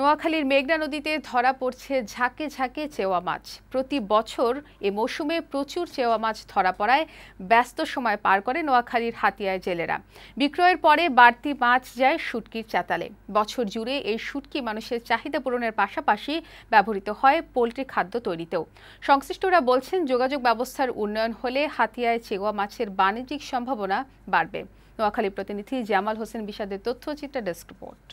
নোয়াখালীর মেঘনা নদীতে ধরা পড়ছে ঝাঁকে ঝাঁকে চেওয়া মাছ। প্রতি বছর এ মৌসুমে প্রচুর চেওয়া মাছ ধরা পড়ায় ব্যস্ত সময় পার করে নোয়াখালীর হাতিয়ায় জেলেরা। বিক্রয়ের পরে বাড়তি মাছ যায় শুটকির চাতালে। বছর জুড়ে এই শুটকি মানুষের চাহিদা পূরণের পাশাপাশি ব্যবহৃত হয় পোল্ট্রি খাদ্য তৈরিতেও। সংশ্লিষ্টরা বলছেন, যোগাযোগ ব্যবস্থার উন্নয়ন হলে হাতিয়ায় চেওয়া মাছের বাণিজ্যিক সম্ভাবনা বাড়বে। নোয়াখালী প্রতিনিধি জামাল হোসেন বিষাদের তথ্যচিত্র ডেস্ক রিপোর্ট।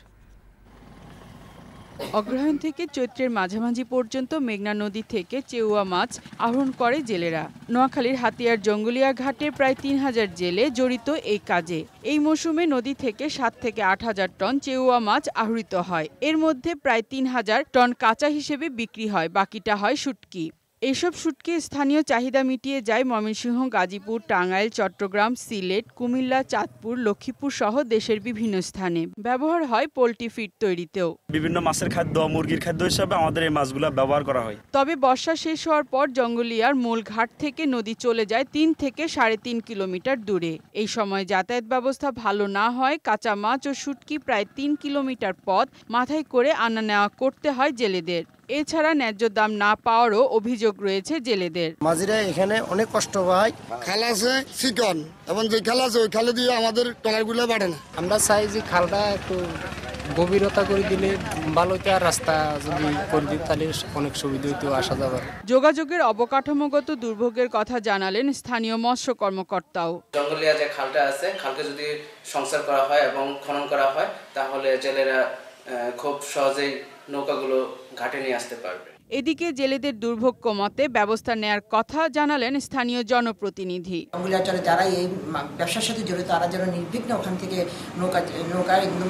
অগ্রহায়ণ থেকে চৈত্রের মাঝামাঝি পর্যন্ত মেঘনা নদী থেকে চেউয়া মাছ আহরণ করে জেলেরা। নোয়াখালীর হাতিয়ার জঙ্গলিয়া ঘাটে প্রায় ৩,০০০ জেলে জড়িত এই কাজে। এই মৌসুমে নদী থেকে ৭ থেকে ৮,০০০ টন চেউয়া মাছ আহরিত হয়। এর মধ্যে প্রায় ৩,০০০ টন কাঁচা হিসেবে বিক্রি হয়, বাকিটা হয় শুটকি। এইসব শুটকি স্থানীয় চাহিদা মিটিয়ে যায় ময়মনসিংহ, গাজীপুর, টাঙ্গাইল, চট্টগ্রাম, সিলেট, কুমিল্লা, চাঁদপুর, লক্ষ্মীপুর সহ দেশের বিভিন্ন স্থানে। ব্যবহার হয় পোল্ট্রি ফিড তৈরিতেও। বিভিন্ন মাছের খাদ্য, মুরগির খাদ্য হিসাবে আমাদের এই মাছগুলো ব্যবহার করা হয়। তবে বর্ষা শেষ হওয়ার পর জঙ্গলিয়ার মূল ঘাট থেকে নদী চলে যায় ৩ থেকে ৩.৫ কিলোমিটার দূরে। এই সময় যাতায়াত ব্যবস্থা ভালো না হয় কাঁচা মাছ ও শুটকি প্রায় ৩ কিলোমিটার পথ মাথায় করে আনা নেওয়া করতে হয় জেলেদের। এছাড়া ন্যায্য দাম না পাওয়ারও অভিযোগ রয়েছে জেলেদের। মাঝিরা এখানে অনেক কষ্ট পায়। খাল আছে চিকন, এবং যে খাল আছে ওই খালে দিয়ে আমাদের ট্রলারগুলো বাড়ে না। আমরা চাই যে খালটা একটু গভীরতা করে দিলে ভালো হতো, আর রাস্তা যদি করে দিই তাহলে অনেক সুবিধা হতো আসা যাওয়ার। যোগাযোগের অবকাঠামোগত দুর্ভোগের কথা জানালেন স্থানীয় মৎস্য কর্মকর্তাও। জঙ্গলিয়া যে খালটা আছে, খালকে যদি সংস্কার করা হয় এবং খনন করা হয় তাহলে জেলেরা খুব সহজেই নৌকাগুলো ঘাটে নিয়ে আসতে পারবে। এদিকে জেলেদের দুর্ভোগ কমাতে ব্যবস্থা নেয়ার কথা জানালেন স্থানীয় জনপ্রতিনিধি। জঙ্গলিয়াচরে যারা এই ব্যবসার সাথে জড়িত তারা যেন নির্বিঘ্নে ওখান থেকে নৌকায় একদম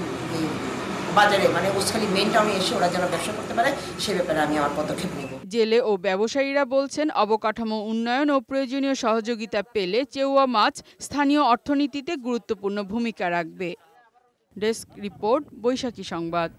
বাজারে মানে ওসখালি মেইন টাউনে এসে ওরা যেন ব্যবসা করতে পারে, সে ব্যাপারে আমি আমার পদক্ষেপ নেব। জেলে ও ব্যবসায়ীরা বলছেন, অবকাঠামো উন্নয়ন ও প্রয়োজনীয় সহযোগিতা পেলে চেউয়া মাছ স্থানীয় অর্থনীতিতে গুরুত্বপূর্ণ ভূমিকা রাখবে। ডেস্ক রিপোর্ট, বৈশাখী সংবাদ।